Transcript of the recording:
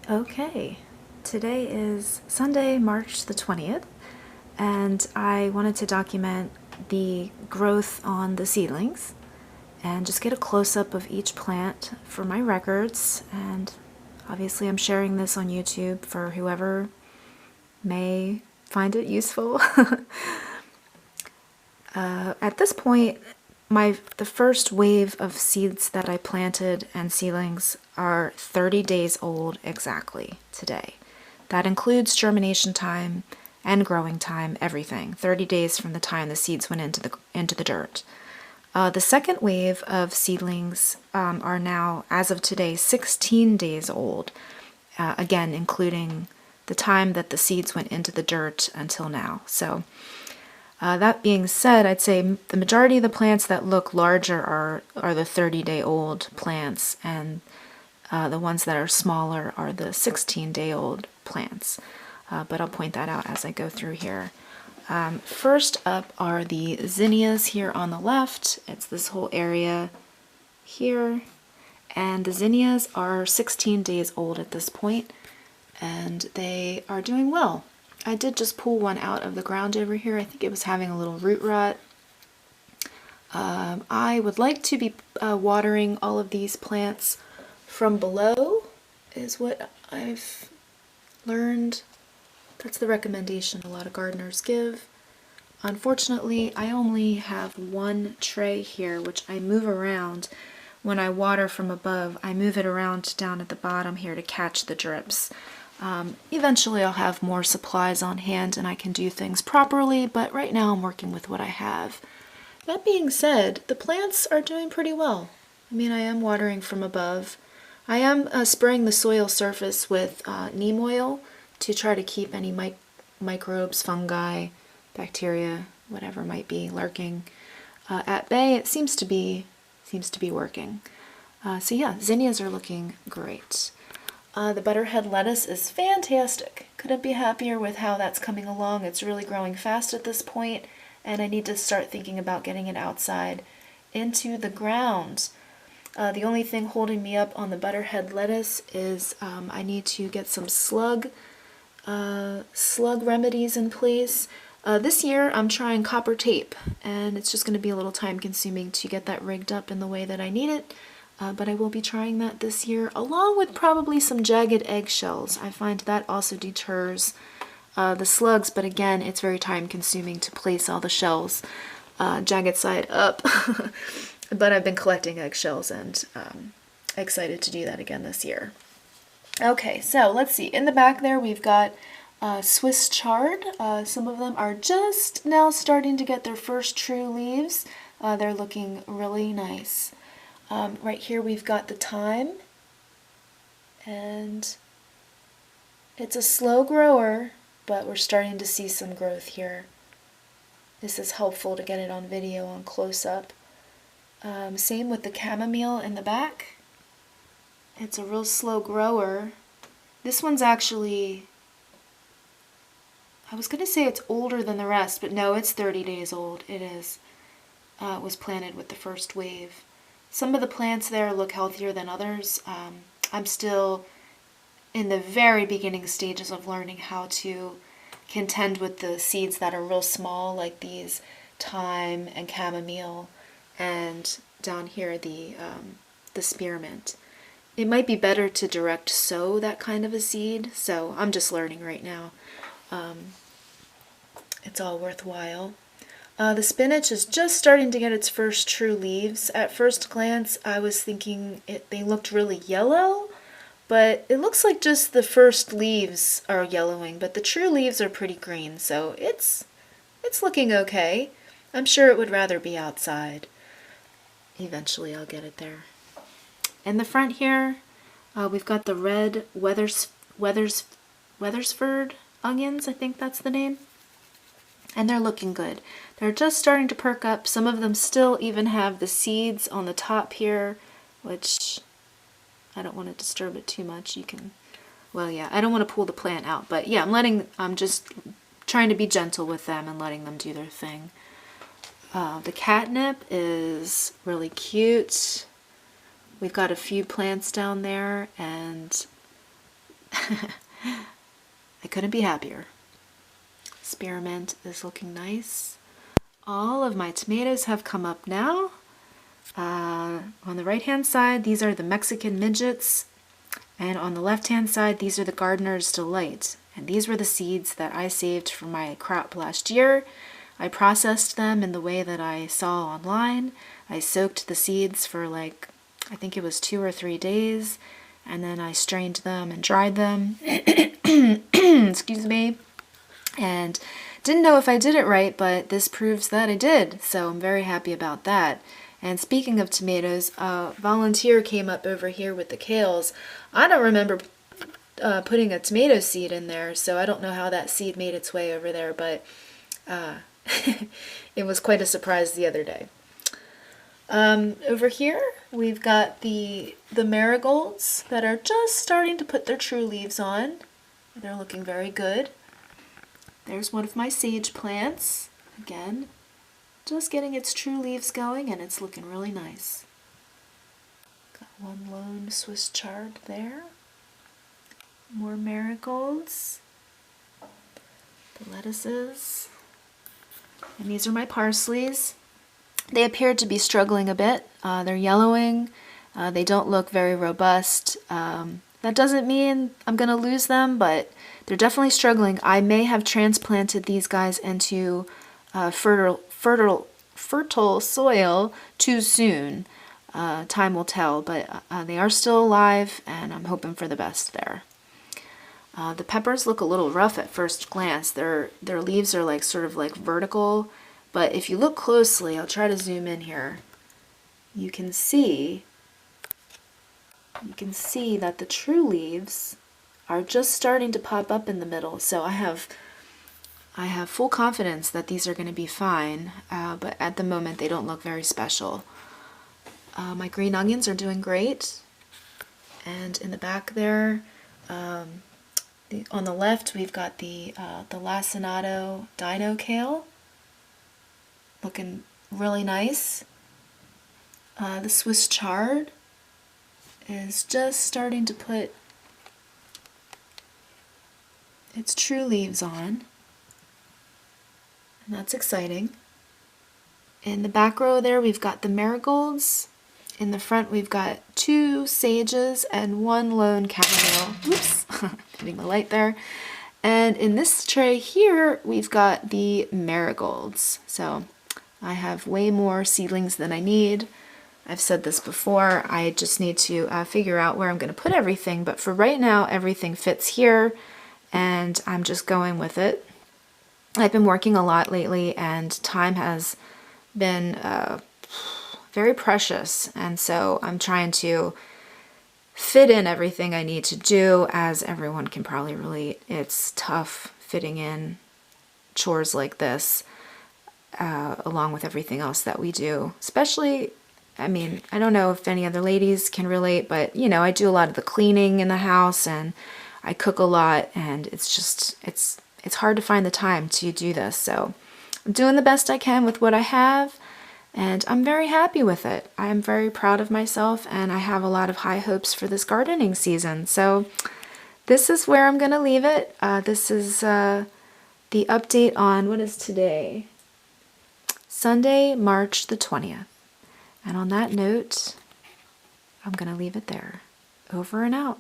Okay, today is Sunday, March the 20th, and I wanted to document the growth on the seedlings and just get a close-up of each plant for my records. And obviously I'm sharing this on YouTube for whoever may find it useful. At this point, the first wave of seeds that I planted and seedlings are 30 days old exactly today. That includes germination time and growing time, everything. 30 days from the time the seeds went into the dirt. The second wave of seedlings are now, as of today, 16 days old, again including the time that the seeds went into the dirt until now. So that being said, I'd say the majority of the plants that look larger are the 30-day-old plants, and the ones that are smaller are the 16-day-old plants. But I'll point that out as I go through here. First up are the zinnias here on the left. It's this whole area here. And the zinnias are 16 days old at this point, and they are doing well. I did just pull one out of the ground over here. I think it was having a little root rot. I would like to be watering all of these plants from below, is what I've learned. That's the recommendation a lot of gardeners give. Unfortunately, I only have one tray here, which I move around. When I water from above, I move it around down at the bottom here to catch the drips. Eventually I'll have more supplies on hand and I can do things properly, but right now I'm working with what I have. That being said, the plants are doing pretty well. I mean, I am watering from above. I am spraying the soil surface with neem oil to try to keep any microbes, fungi, bacteria, whatever might be lurking at bay. It seems to be working. So yeah, zinnias are looking great. The butterhead lettuce is fantastic. Couldn't be happier with how that's coming along. It's really growing fast at this point, and I need to start thinking about getting it outside into the ground. The only thing holding me up on the butterhead lettuce is I need to get some slug remedies in place. This year I'm trying copper tape, and it's just going to be a little time consuming to get that rigged up in the way that I need it. But I will be trying that this year, along with probably some jagged eggshells. I find that also deters the slugs, but again, it's very time consuming to place all the shells jagged side up. But I've been collecting eggshells and excited to do that again this year. Okay, so let's see. In the back there we've got Swiss chard. Some of them are just now starting to get their first true leaves. They're looking really nice. Right here we've got the thyme, and it's a slow grower, but we're starting to see some growth here. This is helpful to get it on video, on close-up. Same with the chamomile in the back. It's a real slow grower. This one's actually, I was going to say it's older than the rest, but no, it's 30 days old. It is. It was planted with the first wave. Some of the plants there look healthier than others. I'm still in the very beginning stages of learning how to contend with the seeds that are real small, like these thyme and chamomile, and down here the spearmint. It might be better to direct sow that kind of a seed, so I'm just learning right now. It's all worthwhile. The spinach is just starting to get its first true leaves. At first glance, I was thinking they looked really yellow, but it looks like just the first leaves are yellowing, but the true leaves are pretty green, so it's looking okay. I'm sure it would rather be outside. Eventually I'll get it there. In the front here, we've got the red Weathersford onions, I think that's the name. And they're looking good. They're just starting to perk up. Some of them still even have the seeds on the top here, which I don't want to disturb it too much. You can, well, yeah, I don't want to pull the plant out, but yeah, I'm just trying to be gentle with them and letting them do their thing. The catnip is really cute. We've got a few plants down there, and I couldn't be happier. Spearmint is looking nice. All of my tomatoes have come up now. On the right hand side, these are the Mexican midgets, and on the left hand side, these are the Gardener's Delight. And these were the seeds that I saved for my crop last year. I processed them in the way that I saw online. I soaked the seeds for like, I think it was 2 or 3 days, and then I strained them and dried them. Excuse me. And didn't know if I did it right, but this proves that I did, so I'm very happy about that. And speaking of tomatoes, a volunteer came up over here with the kales. I don't remember putting a tomato seed in there, so I don't know how that seed made its way over there, but it was quite a surprise the other day. Over here, we've got the marigolds that are just starting to put their true leaves on. They're looking very good. There's one of my sage plants, again, just getting its true leaves going, and it's looking really nice. Got one lone Swiss chard there. More marigolds. The lettuces. And these are my parsleys. They appear to be struggling a bit. They're yellowing. They don't look very robust. That doesn't mean I'm going to lose them, but they're definitely struggling. I may have transplanted these guys into fertile soil too soon. Time will tell, but they are still alive, and I'm hoping for the best there. The peppers look a little rough at first glance. Their leaves are like sort of like vertical, but if you look closely, I'll try to zoom in here. You can see that the true leaves are just starting to pop up in the middle. So I have full confidence that these are going to be fine, but at the moment they don't look very special. My green onions are doing great, and in the back there, on the left, we've got the lacinato dino kale, looking really nice. The Swiss chard is just starting to put its true leaves on, and that's exciting. In the back row there, we've got the marigolds. In the front, we've got 2 sages and 1 lone chamomile. Oops, hitting the light there. And in this tray here, we've got the marigolds. So I have way more seedlings than I need. I've said this before, I just need to figure out where I'm going to put everything, but for right now, everything fits here, and I'm just going with it. I've been working a lot lately, and time has been very precious, and so I'm trying to fit in everything I need to do. As everyone can probably relate, it's tough fitting in chores like this along with everything else that we do, especially, I mean, I don't know if any other ladies can relate, but you know, I do a lot of the cleaning in the house, and I cook a lot, and it's just, it's hard to find the time to do this. So I'm doing the best I can with what I have, and I'm very happy with it. I am very proud of myself, and I have a lot of high hopes for this gardening season. So this is where I'm going to leave it. This is the update on, what is today? Sunday, March the 20th. And on that note, I'm going to leave it there. Over and out.